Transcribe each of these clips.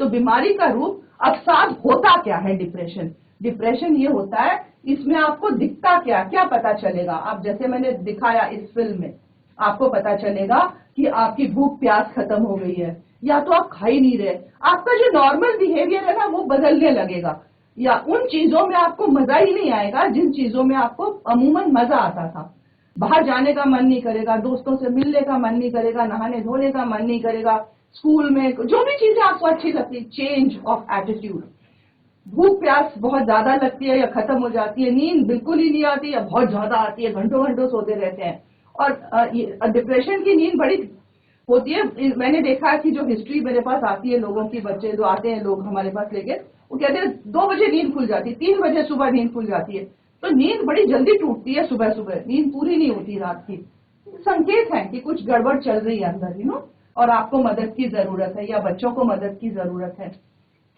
तो बीमारी का रूप अब साथ होता क्या है डिप्रेशन? डिप्रेशन ये होता है, इसमें आपको दिखता क्या क्या पता चलेगा? आप जैसे मैंने दिखाया इस फिल्म में, आपको पता चलेगा कि आपकी भूख प्यास खत्म हो गई है, या तो आप खा ही नहीं रहे, आपका जो नॉर्मल बिहेवियर है ना वो बदलने लगेगा, या उन चीजों में आपको मजा ही नहीं आएगा जिन चीजों में आपको अमूमन मजा आता था। बाहर जाने का मन नहीं करेगा, दोस्तों से मिलने का मन नहीं करेगा, नहाने धोने का मन नहीं करेगा, स्कूल में जो भी चीजें आपको अच्छी लगती, चेंज ऑफ एटीट्यूड। भूख प्यास बहुत ज्यादा लगती है या खत्म हो जाती है, नींद बिल्कुल ही नहीं आती या बहुत ज्यादा आती है, घंटों घंटों सोते रहते हैं। और डिप्रेशन की नींद बड़ी होती है। मैंने देखा है कि जो हिस्ट्री मेरे पास आती है लोगों की, बच्चे जो आते हैं लोग हमारे पास लेके, वो कहते हैं 2 बजे नींद खुल जाती है, 3 बजे सुबह नींद खुल जाती है। तो नींद बड़ी जल्दी टूटती है, सुबह सुबह नींद पूरी नहीं होती रात की। संकेत है कि कुछ गड़बड़ चल रही है अंदर, और आपको मदद की जरूरत है या बच्चों को मदद की जरूरत है।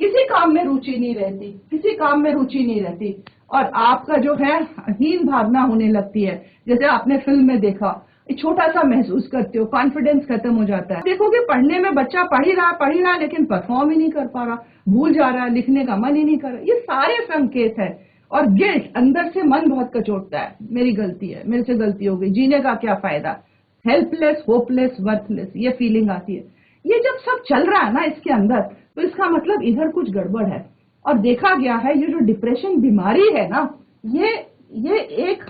किसी काम में रुचि नहीं रहती, किसी काम में रुचि नहीं रहती, और आपका जो है हीन भावना होने लगती है, जैसे आपने फिल्म में देखा, छोटा सा महसूस करते हो, कॉन्फिडेंस खत्म हो जाता है। देखोगे पढ़ने में बच्चा पढ़ ही रहा लेकिन परफॉर्म ही नहीं कर पा रहा, भूल जा रहा है, लिखने का मन ही नहीं कर रहा। ये सारे संकेत है। और गिल्ट, अंदर से मन बहुत कचोटता है, मेरी गलती है, मेरे से गलती हो गई, जीने का क्या फायदा, हेल्पलेस, होपलेस, वर्थलेस, ये फीलिंग आती है। ये जब सब चल रहा है ना इसके अंदर, तो इसका मतलब इधर कुछ गड़बड़ है। और देखा गया है ये जो डिप्रेशन बीमारी है ना, ये एक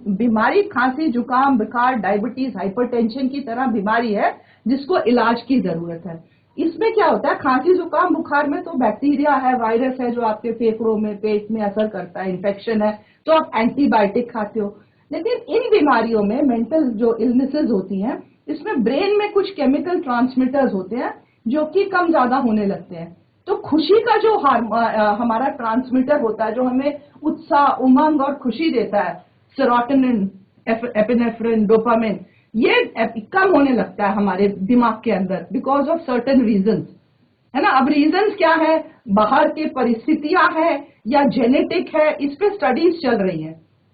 बीमारी, खांसी जुकाम बुखार डायबिटीज हाइपरटेंशन की तरह बीमारी है जिसको इलाज की जरूरत है। इसमें क्या होता है, खांसी जुकाम बुखार में तो बैक्टीरिया है, वायरस है जो आपके फेफड़ों में पेट में असर करता है, इन्फेक्शन है, तो आप एंटीबायोटिक खाते हो। लेकिन इन बीमारियों में मेंटल जो इलनेसेस होती हैं, इसमें ब्रेन में कुछ केमिकल ट्रांसमिटर्स होते हैं जो कि कम ज्यादा होने लगते हैं। तो खुशी का जो हमारा ट्रांसमीटर होता है, जो हमें उत्साह, उमंग और खुशी देता है, सेरोटोनिन, एपिनेफ्रिन, डोपामिन, ये कम होने लगता है हमारे दिमाग के अंदर बिकॉज ऑफ सर्टेन रीजंस, है ना। अब रीजंस क्या है, बाहर की परिस्थितियां है या जेनेटिक है, इस पे स्टडीज चल रही है।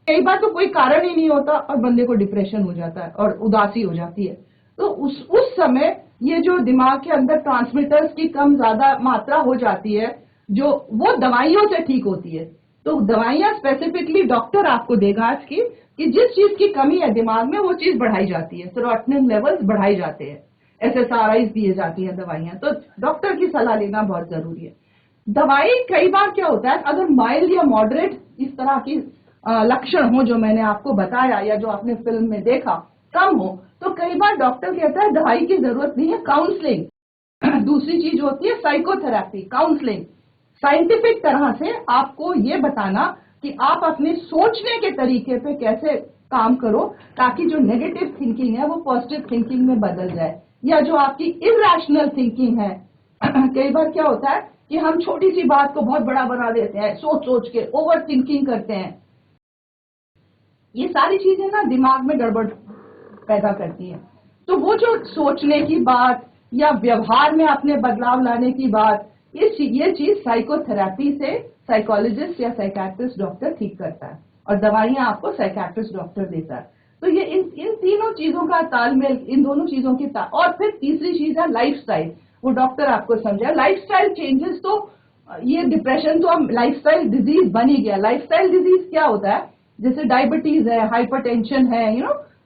कई बार तो कोई कारण ही नहीं होता और बंदे को डिप्रेशन हो जाता है और उदासी हो जाती है। तो उस समय ये जो दिमाग के अंदर ट्रांसमीटर्स की कम ज्यादा मात्रा हो जाती है, जो वो दवाइयों से ठीक होती है। तो दवाइयां स्पेसिफिकली डॉक्टर आपको देगा आज की, कि जिस चीज की कमी है दिमाग में वो चीज बढ़ाई जाती है, सेरोटोनिन लेवल्स बढ़ाई जाते हैं, एसएसआरआईज दिए जाती है दवाइयां। तो डॉक्टर की सलाह लेना बहुत जरूरी है। दवाई कई बार क्या होता है, अगर माइल्ड या मॉडरेट इस तरह की लक्षण हो जो मैंने आपको बताया या जो आपने फिल्म में देखा, कम हो, तो कई बार डॉक्टर कहता है दवाई की जरूरत नहीं है, काउंसलिंग। दूसरी चीज होती है साइकोथेरेपी, काउंसलिंग, साइंटिफिक तरह से आपको ये बताना कि आप अपने सोचने के तरीके पे कैसे काम करो ताकि जो नेगेटिव थिंकिंग है वो पॉजिटिव थिंकिंग में बदल जाए, या जो आपकी इरैशनल थिंकिंग है। कई बार क्या होता है कि हम छोटी सी बात को बहुत बड़ा बना देते हैं, सोच सोच के ओवर थिंकिंग करते हैं। ये सारी चीजें ना दिमाग में गड़बड़ पैदा करती है। तो वो जो सोचने की बात या व्यवहार में अपने बदलाव लाने की बात, ये चीज साइकोथेरेपी से साइकोलॉजिस्ट या साइकियाट्रिस्ट डॉक्टर ठीक करता है, और दवाइयां आपको साइकियाट्रिस्ट डॉक्टर देता है। तो ये इन तीनों चीजों का तालमेल, इन दोनों चीजों की और फिर तीसरी चीज है लाइफस्टाइल। वो डॉक्टर आपको समझा, लाइफस्टाइल चेंजेस। तो ये डिप्रेशन तो अब लाइफस्टाइल डिजीज बन ही गया। लाइफस्टाइल डिजीज क्या होता है, जैसे डायबिटीज है, हाइपरटेंशन है,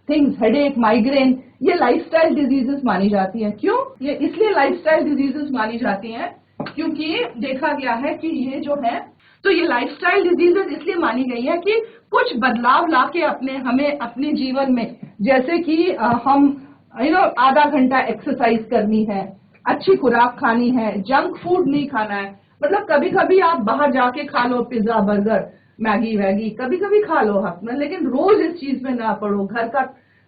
थिंग्स, हेडेक, माइग्रेन, ये लाइफस्टाइल डिजीजेस मानी जाती हैं। क्यों? ये इसलिए लाइफस्टाइल डिजीजेस मानी जाती हैं क्योंकि देखा गया है कि ये जो है, तो ये लाइफस्टाइल डिजीजेस इसलिए मानी गई है कि कुछ बदलाव लाके हमें अपने जीवन में, जैसे कि हम आधा घंटा एक्सरसाइज करनी है, अच्छी खुराक खानी है, जंक फूड नहीं खाना है। मतलब कभी कभी आप बाहर जाके खा लो, पिज्जा बर्गर मैगी वैगी कभी कभी खा लो हफ्ते में, लेकिन रोज इस चीज में ना पड़ो।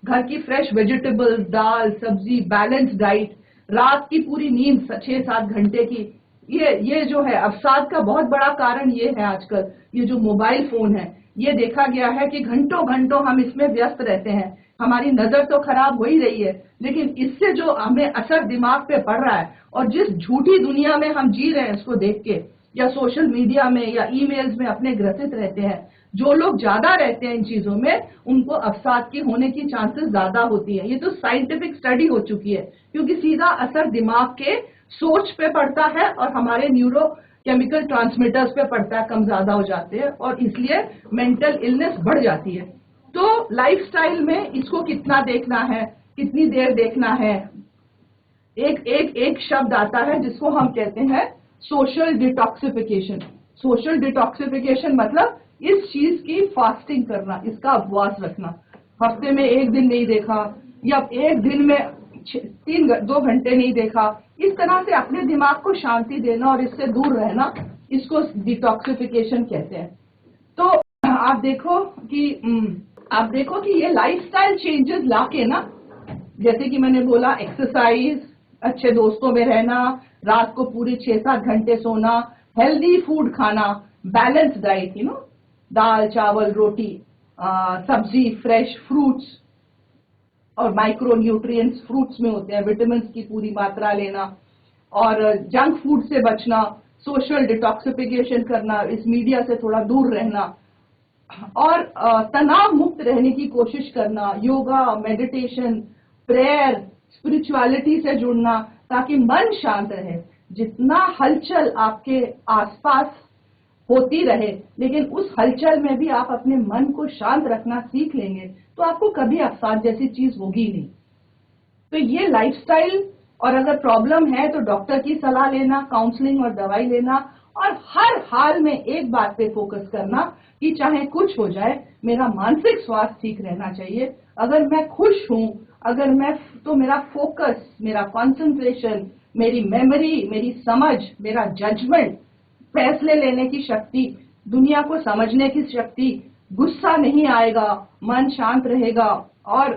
घर की फ्रेश वेजिटेबल्स, दाल सब्जी, बैलेंस डाइट, रात की पूरी नींद 6-7 घंटे की, ये जो है अवसाद का बहुत बड़ा कारण ये है आजकल, ये जो मोबाइल फोन है। ये देखा गया है कि घंटों घंटों हम इसमें व्यस्त रहते हैं। हमारी नजर तो खराब हो ही रही है, लेकिन इससे जो हमें असर दिमाग पे पड़ रहा है, और जिस झूठी दुनिया में हम जी रहे हैं इसको देख के, या सोशल मीडिया में या ईमेल्स में अपने ग्रसित रहते हैं, जो लोग ज्यादा रहते हैं इन चीजों में, उनको अवसाद की होने की चांसेस ज्यादा होती है। ये तो साइंटिफिक स्टडी हो चुकी है, क्योंकि सीधा असर दिमाग के सोच पे पड़ता है और हमारे न्यूरो केमिकल ट्रांसमीटर्स पे पड़ता है, कम ज्यादा हो जाते हैं और इसलिए मेंटल इलनेस बढ़ जाती है। तो लाइफस्टाइल में इसको कितना देखना है, कितनी देर देखना है, एक शब्द आता है जिसको हम कहते हैं सोशल डिटॉक्सिफिकेशन। सोशल डिटॉक्सिफिकेशन मतलब इस चीज की फास्टिंग करना, इसका उपवास रखना। हफ्ते में एक दिन नहीं देखा या एक दिन में 2 घंटे नहीं देखा, इस तरह से अपने दिमाग को शांति देना और इससे दूर रहना, इसको डिटॉक्सिफिकेशन कहते हैं। तो आप देखो कि ये लाइफस्टाइल चेंजेस लाके ना, जैसे कि मैंने बोला एक्सरसाइज, अच्छे दोस्तों में रहना, रात को पूरे 6-7 घंटे सोना, हेल्दी फूड खाना, बैलेंस डाइट, दाल चावल रोटी, सब्जी, फ्रेश फ्रूट्स और माइक्रो न्यूट्रिएंट्स फ्रूट्स में होते हैं, विटामिन की पूरी मात्रा लेना और जंक फूड से बचना, सोशल डिटॉक्सिफिकेशन करना, इस मीडिया से थोड़ा दूर रहना और तनाव मुक्त रहने की कोशिश करना, योगा, मेडिटेशन, प्रेयर, स्पिरिचुअलिटी से जुड़ना, ताकि मन शांत रहे। जितना हलचल आपके आसपास होती रहे, लेकिन उस हलचल में भी आप अपने मन को शांत रखना सीख लेंगे तो आपको कभी अवसाद जैसी चीज होगी नहीं। तो ये लाइफस्टाइल, और अगर प्रॉब्लम है तो डॉक्टर की सलाह लेना, काउंसलिंग और दवाई लेना, और हर हाल में एक बात पे फोकस करना कि चाहे कुछ हो जाए, मेरा मानसिक स्वास्थ्य ठीक रहना चाहिए। अगर मैं खुश हूं, तो मेरा फोकस, मेरा कंसंट्रेशन, मेरी मेमोरी, मेरी समझ, मेरा जजमेंट, फैसले लेने की शक्ति, दुनिया को समझने की शक्ति, गुस्सा नहीं आएगा, मन शांत रहेगा और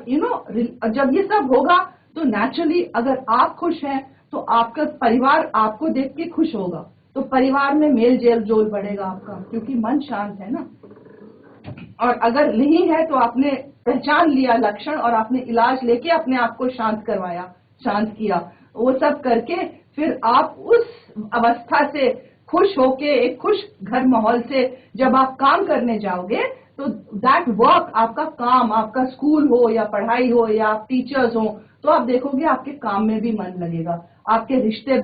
जब ये सब होगा तो नेचुरली अगर आप खुश हैं तो आपका परिवार आपको देख के खुश होगा, तो परिवार में मेल जोल बढ़ेगा आपका, क्योंकि मन शांत है ना। और अगर नहीं है तो आपने पहचान लिया लक्षण और आपने इलाज लेके अपने आप को शांत किया, वो सब करके फिर आप उस अवस्था से खुश होके, एक खुश घर माहौल से जब आप काम करने जाओगे तो दैट वर्क, आपका काम, आपका स्कूल हो या पढ़ाई हो या आप टीचर्स हो, तो आप देखोगे आपके काम में भी मन लगेगा, आपके रिश्ते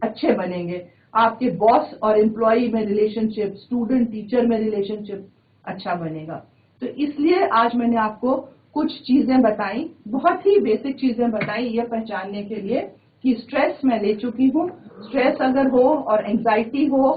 अच्छे बनेंगे, आपके बॉस और एम्प्लॉय में रिलेशनशिप, स्टूडेंट टीचर में रिलेशनशिप अच्छा बनेगा। तो इसलिए आज मैंने आपको कुछ चीजें बताई, बहुत ही बेसिक चीजें बताई, ये पहचानने के लिए कि स्ट्रेस मैं ले चुकी हूँ। स्ट्रेस अगर हो और एंजाइटी हो,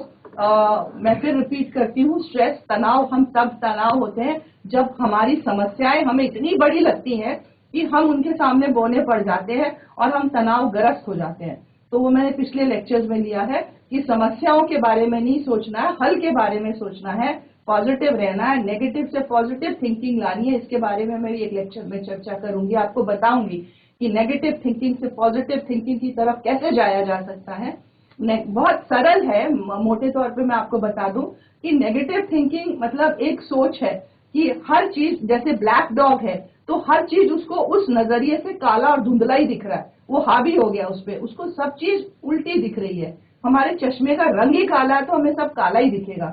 मैं फिर रिपीट करती हूँ, स्ट्रेस, तनाव, हम तब तनाव होते हैं जब हमारी समस्याएं हमें इतनी बड़ी लगती हैं कि हम उनके सामने बौने पड़ जाते हैं और हम तनावग्रस्त हो जाते हैं। तो वो मैंने पिछले लेक्चर्स में लिया है कि समस्याओं के बारे में नहीं सोचना है, हल के बारे में सोचना है, पॉजिटिव रहना है, नेगेटिव से पॉजिटिव थिंकिंग लानी है। इसके बारे में मैं एक लेक्चर में चर्चा करूंगी, आपको बताऊंगी कि नेगेटिव थिंकिंग से पॉजिटिव थिंकिंग की तरफ कैसे जाया जा सकता है। बहुत सरल है, मोटे तौर पे मैं आपको बता दूं कि नेगेटिव थिंकिंग मतलब एक सोच है कि हर चीज, जैसे ब्लैक डॉग है तो हर चीज उसको उस नजरिए से काला और धुंधला ही दिख रहा है, वो हावी हो गया उस पर, उसको सब चीज उल्टी दिख रही है। हमारे चश्मे का रंग ही काला है तो हमें सब काला ही दिखेगा।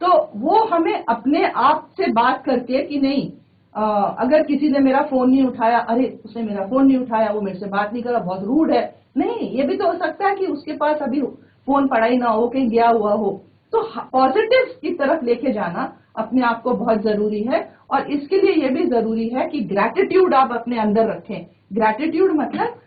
तो वो हमें अपने आप से बात करके कि नहीं, अगर किसी ने मेरा फोन नहीं उठाया, अरे उसने मेरा फोन नहीं उठाया, वो मेरे से बात नहीं करा, बहुत रूड है, नहीं, ये भी तो हो सकता है कि उसके पास अभी फोन पड़ा ही ना हो, कहीं गया हुआ हो। तो पॉजिटिव की तरफ लेके जाना अपने आप को बहुत जरूरी है, और इसके लिए ये भी जरूरी है कि ग्रैटिट्यूड आप अपने अंदर रखें। ग्रैटिट्यूड मतलब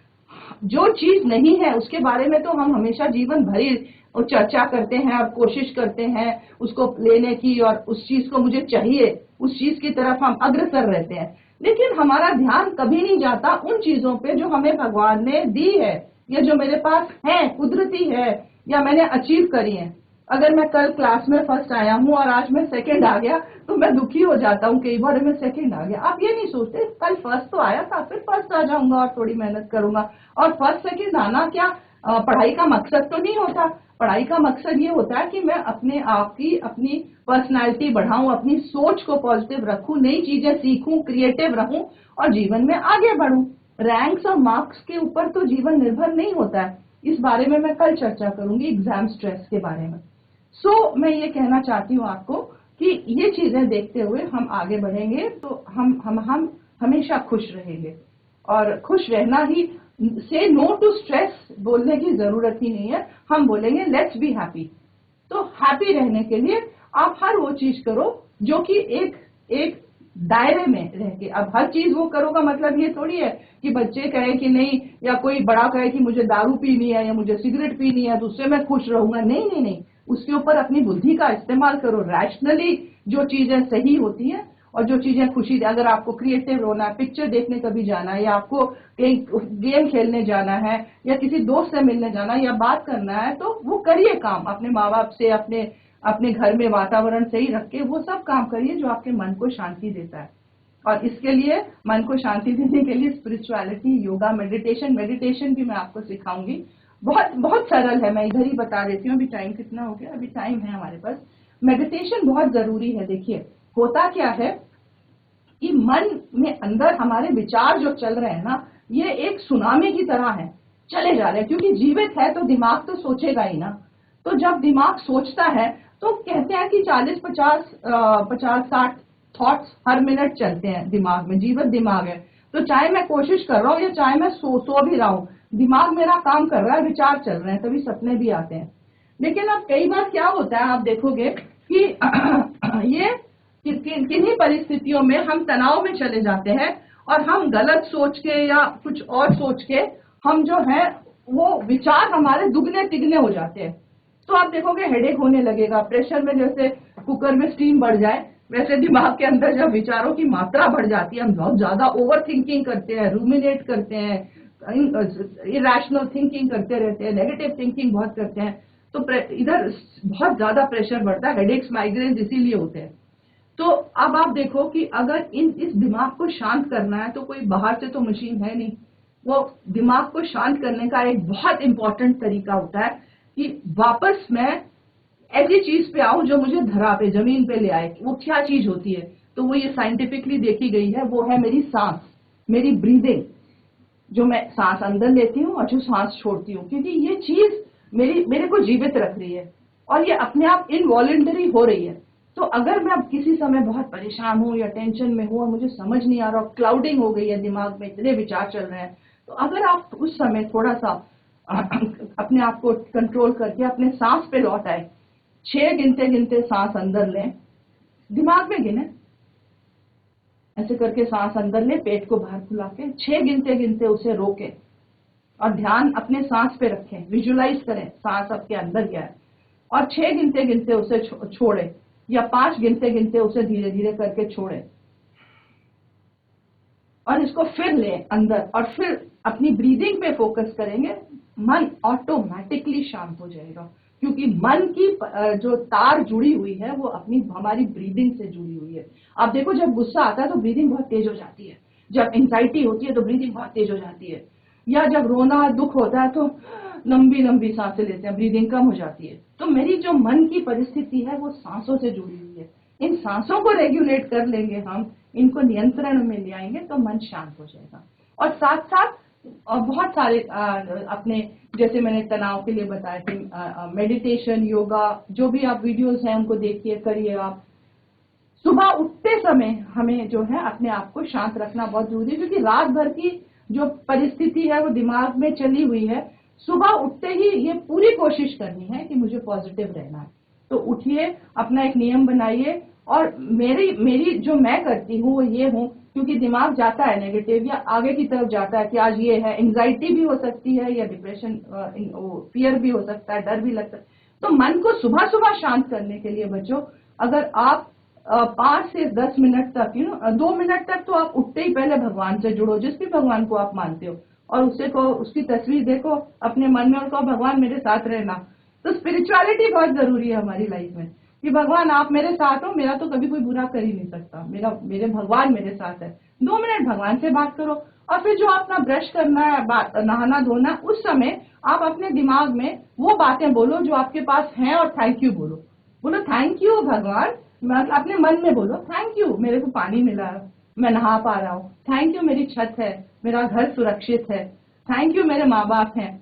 जो चीज नहीं है उसके बारे में तो हम हमेशा जीवन भर ही चर्चा करते हैं और कोशिश करते हैं उसको लेने की, और उस चीज को मुझे चाहिए, उस चीज की तरफ हम अग्रसर रहते हैं, लेकिन हमारा ध्यान कभी नहीं जाता उन चीजों पे जो हमें भगवान ने दी है या जो मेरे पास है, कुदरती है या मैंने अचीव करी है। अगर मैं कल क्लास में फर्स्ट आया हूँ और आज मैं सेकंड आ गया तो मैं दुखी हो जाता हूँ, कई बार मैं सेकंड आ गया। आप ये नहीं सोचते कल फर्स्ट तो आया था, फिर फर्स्ट आ जाऊंगा और थोड़ी मेहनत करूंगा। और फर्स्ट सेकंड आना क्या पढ़ाई का मकसद तो नहीं होता। पढ़ाई का मकसद ये होता है कि मैं अपने आप की, अपनी पर्सनालिटी बढ़ाऊं, अपनी सोच को पॉजिटिव रखूं, नई चीजें सीखूं, क्रिएटिव रहूं और जीवन में आगे बढ़ूं। रैंक्स और मार्क्स के ऊपर तो जीवन निर्भर नहीं होता है। इस बारे में मैं कल चर्चा करूंगी, एग्जाम स्ट्रेस के बारे में। मैं ये कहना चाहती हूँ आपको कि ये चीजें देखते हुए हम आगे बढ़ेंगे तो हम हमेशा खुश रहेंगे। और खुश रहना ही, से नो टू स्ट्रेस बोलने की जरूरत ही नहीं है, हम बोलेंगे लेट्स बी हैप्पी। तो हैप्पी रहने के लिए आप हर वो चीज करो जो कि एक एक दायरे में रह के। अब हर चीज वो करो का मतलब ये थोड़ी है कि बच्चे कहे कि नहीं, या कोई बड़ा कहे कि मुझे दारू पीनी है या मुझे सिगरेट पीनी है तो उससे मैं खुश रहूंगा। नहीं नहीं नहीं, उसके ऊपर अपनी बुद्धि का इस्तेमाल करो। रैशनली जो चीजें सही होती है और जो चीजें खुशी दे, अगर आपको क्रिएटिव होना है, पिक्चर देखने कभी जाना है, या आपको कहीं गेम खेलने जाना है, या किसी दोस्त से मिलने जाना है, या बात करना है, तो वो करिए काम अपने माँ बाप से, अपने अपने घर में वातावरण सही रख के वो सब काम करिए जो आपके मन को शांति देता है। और इसके लिए मन को शांति देने के लिए स्पिरिचुअलिटी, योगा, मेडिटेशन भी मैं आपको सिखाऊंगी। बहुत बहुत सरल है, मैं इधर ही बता देती हूँ। अभी टाइम कितना हो गया? अभी टाइम है हमारे पास। मेडिटेशन बहुत जरूरी है। देखिए होता क्या है कि मन में अंदर हमारे विचार जो चल रहे हैं ना, ये एक सुनामी की तरह है, चले जा रहे हैं। क्योंकि जीवित है तो दिमाग तो सोचेगा ही ना। तो जब दिमाग सोचता है तो कहते हैं कि 40-50-60 थॉट्स हर मिनट चलते हैं दिमाग में, जीवित दिमाग है। तो चाहे मैं कोशिश कर रहा हूँ या चाहे मैं सो भी रहा हूँ, दिमाग मेरा काम कर रहा है, विचार चल रहे हैं, तभी सपने भी आते हैं। लेकिन अब कई बार क्या होता है, आप देखोगे कि ये किन्हीं परिस्थितियों में हम तनाव में चले जाते हैं और हम गलत सोच के या कुछ और सोच के हम जो है वो विचार हमारे दुगने तिगने हो जाते हैं। तो आप देखोगे हेडेक होने लगेगा। प्रेशर में जैसे कुकर में स्टीम बढ़ जाए, वैसे दिमाग के अंदर जब विचारों की मात्रा बढ़ जाती है, हम बहुत ज्यादा ओवर थिंकिंग करते हैं, रूमिनेट करते हैं, इरेशनल थिंकिंग करते रहते हैं, नेगेटिव थिंकिंग बहुत करते हैं, तो इधर बहुत ज्यादा प्रेशर बढ़ता है। हेडेक्स, माइग्रेन इसीलिए होते हैं। तो अब आप देखो कि अगर इस दिमाग को शांत करना है तो कोई बाहर से तो मशीन है नहीं। वो दिमाग को शांत करने का एक बहुत इंपॉर्टेंट तरीका होता है कि वापस मैं ऐसी चीज पे आऊं जो मुझे धरा पे, जमीन पे ले आए। वो क्या चीज होती है? तो वो ये साइंटिफिकली देखी गई है, वो है मेरी सांस, मेरी ब्रीदिंग। जो मैं सांस अंदर लेती हूँ और जो सांस छोड़ती हूँ, क्योंकि ये चीज मेरे को जीवित रख रही है और ये अपने आप इनवॉलेंटरी हो रही है। तो अगर मैं अब किसी समय बहुत परेशान हूँ या टेंशन में हूँ और मुझे समझ नहीं आ रहा, क्लाउडिंग हो गई है दिमाग में, इतने विचार चल रहे हैं, तो अगर आप उस समय थोड़ा सा अपने आप को कंट्रोल करके अपने सांस पे लौट आए, 6 गिनते गिनते सांस अंदर लें, दिमाग में गिने, ऐसे करके सांस अंदर ले, पेट को बाहर फुला के 6 गिनते गिनते उसे रोके और ध्यान अपने सांस पे रखें, विजुलाइज करें सांस आपके अंदर गया है, और 6 गिनते गिनते उसे छोड़े, या 5 गिनते गिनते उसे धीरे धीरे करके छोड़े, और इसको फिर ले अंदर और फिर अपनी ब्रीदिंग पे फोकस करेंगे। मन ऑटोमेटिकली शांत हो जाएगा, क्योंकि मन की जो तार जुड़ी हुई है वो अपनी हमारी ब्रीदिंग से जुड़ी हुई है। आप देखो जब गुस्सा आता है तो ब्रीदिंग बहुत तेज हो जाती है, जब एंजाइटी होती है तो ब्रीदिंग बहुत तेज हो जाती है, या जब रोना दुख होता है तो लंबी लंबी सांसें लेते हैं, ब्रीदिंग कम हो जाती है। तो मेरी जो मन की परिस्थिति है वो सांसों से जुड़ी हुई है। इन सांसों को रेगुलेट कर लेंगे, हम इनको नियंत्रण में ले आएंगे तो मन शांत हो जाएगा। और साथ साथ बहुत सारे अपने, जैसे मैंने तनाव के लिए बताया कि मेडिटेशन, योगा, जो भी आप वीडियोस हैं उनको देखिए, करिए। आप सुबह उठते समय हमें जो है अपने आप को शांत रखना बहुत जरूरी है, क्योंकि रात भर की जो परिस्थिति है वो दिमाग में चली हुई है। सुबह उठते ही ये पूरी कोशिश करनी है कि मुझे पॉजिटिव रहना है। तो उठिए, अपना एक नियम बनाइए। और मेरी जो मैं करती हूँ वो ये हूँ, क्योंकि दिमाग जाता है नेगेटिव या आगे की तरफ जाता है कि आज ये है, एंजाइटी भी हो सकती है या डिप्रेशन, फियर भी हो सकता है, डर भी लगता है। तो मन को सुबह सुबह शांत करने के लिए बच्चों, अगर आप 5 से 10 मिनट तक, 2 मिनट तक तो आप उठते ही पहले भगवान से जुड़ो, जिस भी भगवान को आप मानते हो, और उससे को उसकी तस्वीर देखो अपने मन में और कहो भगवान मेरे साथ रहना। तो स्पिरिचुअलिटी बहुत जरूरी है हमारी लाइफ में कि भगवान आप मेरे साथ हो, मेरा तो कभी कोई बुरा कर ही नहीं सकता, मेरे भगवान मेरे साथ है। 2 मिनट भगवान से बात करो, और फिर जो अपना ब्रश करना है, नहाना धोना, उस समय आप अपने दिमाग में वो बातें बोलो जो आपके पास हैं और थैंक यू बोलो। बोलो थैंक यू भगवान, अपने मन में बोलो थैंक यू मेरे को पानी मिला है, मैं नहा पा रहा हूँ, थैंक यू मेरी छत है, मेरा घर सुरक्षित है, थैंक यू मेरे माँ बाप हैं,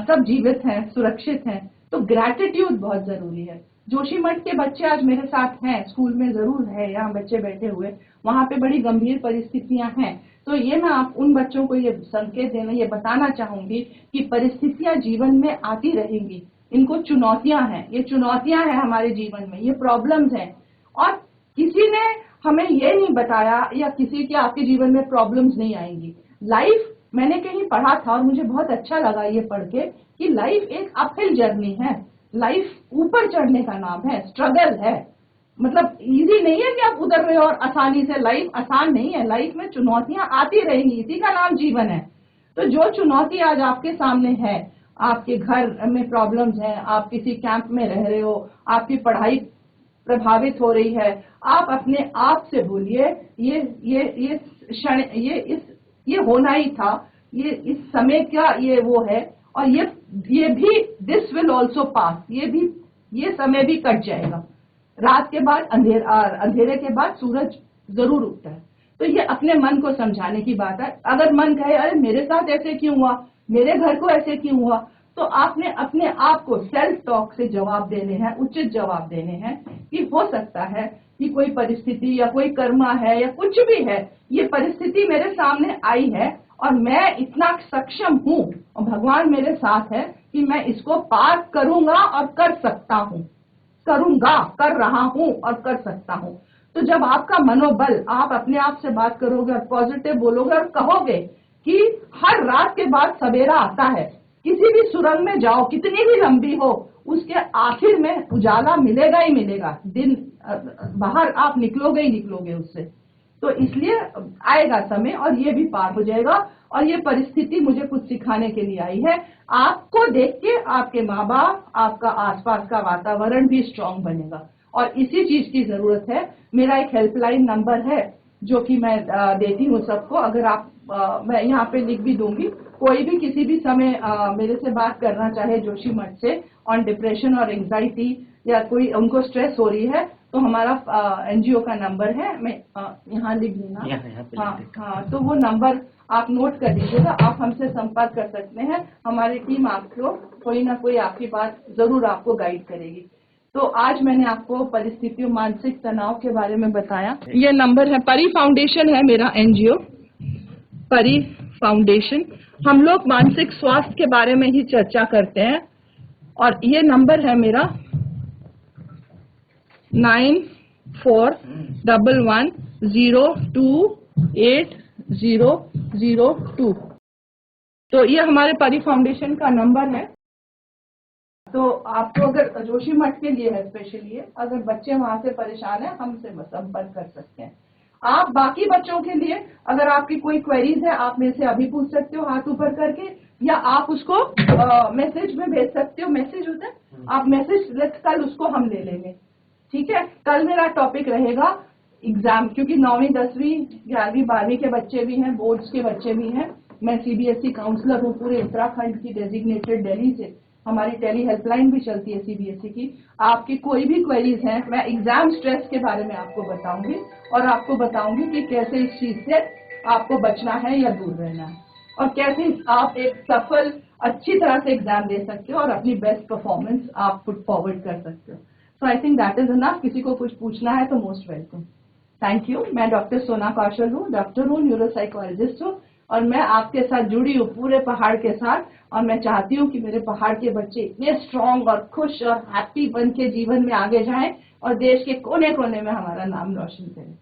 सब जीवित हैं, सुरक्षित हैं। तो ग्रैटिट्यूड बहुत जरूरी है। जोशीमठ के बच्चे आज मेरे साथ हैं, स्कूल में जरूर है, यहाँ बच्चे बैठे हुए, वहाँ पे बड़ी गंभीर परिस्थितियां हैं। तो ये मैं आप उन बच्चों को ये संकेत देना, ये बताना चाहूंगी कि परिस्थितियां जीवन में आती रहेंगी, इनको चुनौतियां हैं, ये चुनौतियां हैं हमारे जीवन में, ये प्रॉब्लम्स हैं। और किसी ने हमें ये नहीं बताया या किसी के आपके जीवन में प्रॉब्लम्स नहीं आएंगी। लाइफ, मैंने कहीं पढ़ा था और मुझे बहुत अच्छा लगा ये पढ़ के कि लाइफ एक अपहिल जर्नी है, लाइफ ऊपर चढ़ने का नाम है, स्ट्रगल है। मतलब इजी नहीं है कि आप उतर रहे हो और आसानी से, लाइफ आसान नहीं है, लाइफ में चुनौतियां आती रहेंगी, इसी का नाम जीवन है। तो जो चुनौती आज आपके सामने है, आपके घर में प्रॉब्लम्स हैं, आप किसी कैंप में रह रहे हो, आपकी पढ़ाई प्रभावित हो रही है, आप अपने आप से बोलिए ये क्षण, ये होना ही था, ये इस समय का ये वो है, और ये भी दिस विल ऑल्सो पास, ये समय भी कट जाएगा। रात के बाद अंधेरे के बाद सूरज जरूर उगता है। तो ये अपने मन को समझाने की बात है। अगर मन कहे अरे मेरे साथ ऐसे क्यों हुआ, मेरे घर को ऐसे क्यों हुआ, तो आपने अपने आप को सेल्फ टॉक से जवाब देने हैं, उचित जवाब देने हैं कि हो सकता है कि कोई परिस्थिति या कोई कर्मा है या कुछ भी है, ये परिस्थिति मेरे सामने आई है और मैं इतना सक्षम हूँ और भगवान मेरे साथ है कि मैं इसको पार करूंगा और कर सकता हूँ, करूंगा, कर रहा हूँ और कर सकता हूँ। तो जब आपका मनोबल, आप अपने आप से बात करोगे और पॉजिटिव बोलोगे और कहोगे कि हर रात के बाद सवेरा आता है, किसी भी सुरंग में जाओ, कितनी भी लंबी हो, उसके आखिर में उजाला मिलेगा ही मिलेगा, दिन बाहर आप निकलोगे ही निकलोगे उससे। तो इसलिए आएगा समय और ये भी पार हो जाएगा। और ये परिस्थिति मुझे कुछ सिखाने के लिए आई है। आपको देख के आपके माँ बाप, आपका आसपास का वातावरण भी स्ट्रांग बनेगा और इसी चीज की जरूरत है। मेरा एक हेल्पलाइन नंबर है जो कि मैं देती हूँ सबको, अगर आप मैं यहाँ पे लिख भी दूंगी, कोई भी किसी भी समय मेरे से बात करना चाहे जोशीमठ से ऑन डिप्रेशन और एंजाइटी, या कोई उनको स्ट्रेस हो रही है, तो हमारा एनजीओ का नंबर है, मैं यहाँ लिख देना। हाँ, तो वो नंबर आप नोट कर लीजिएगा, आप हमसे संपर्क कर सकते हैं। हमारी टीम आपको कोई ना कोई आपकी बात जरूर आपको गाइड करेगी। तो आज मैंने आपको परिस्थितियों, मानसिक तनाव के बारे में बताया। ये नंबर है, परी फाउंडेशन है मेरा एनजीओ, परी फाउंडेशन। हम लोग मानसिक स्वास्थ्य के बारे में ही चर्चा करते हैं और ये नंबर है मेरा 9411028002। तो ये हमारे परी फाउंडेशन का नंबर है। तो आपको अगर जोशीमठ के लिए है स्पेशली, अगर बच्चे वहां से परेशान है, हमसे संपर्क कर सकते हैं। आप बाकी बच्चों के लिए अगर आपकी कोई क्वेरीज है, आप मेरे से अभी पूछ सकते हो हाथ ऊपर करके, या आप उसको मैसेज में भेज सकते हो। मैसेज होता है, आप मैसेज कल उसको हम ले लेंगे, ठीक है। कल मेरा टॉपिक रहेगा एग्जाम, क्योंकि 9वीं 10वीं 11वीं 12वीं के बच्चे भी हैं, बोर्ड्स के बच्चे भी हैं। मैं सीबीएसई काउंसलर हूँ पूरे उत्तराखंड की, डेजिग्नेटेड दिल्ली से। हमारी टेली हेल्पलाइन भी चलती है सीबीएसई की। आपकी कोई भी क्वेरीज हैं, मैं एग्जाम स्ट्रेस के बारे में आपको बताऊंगी और आपको बताऊंगी कि कैसे इस चीज से आपको बचना है या दूर रहना है, और कैसे आप एक सफल, अच्छी तरह से एग्जाम दे सकते हो और अपनी बेस्ट परफॉर्मेंस आप पुट फॉरवर्ड कर सकते हो। So I think that is enough. किसी को कुछ पूछना है तो मोस्ट वेलकम। Thank you. मैं डॉक्टर सोना कौशल हूँ, डॉक्टर हूँ, न्यूरोसाइकोलॉजिस्ट हूँ, और मैं आपके साथ जुड़ी हूँ पूरे पहाड़ के साथ। और मैं चाहती हूँ कि मेरे पहाड़ के बच्चे इतने स्ट्रांग और खुश और हैप्पी बन के जीवन में आगे जाएं और देश के कोने कोने में हमारा नाम रोशन करें।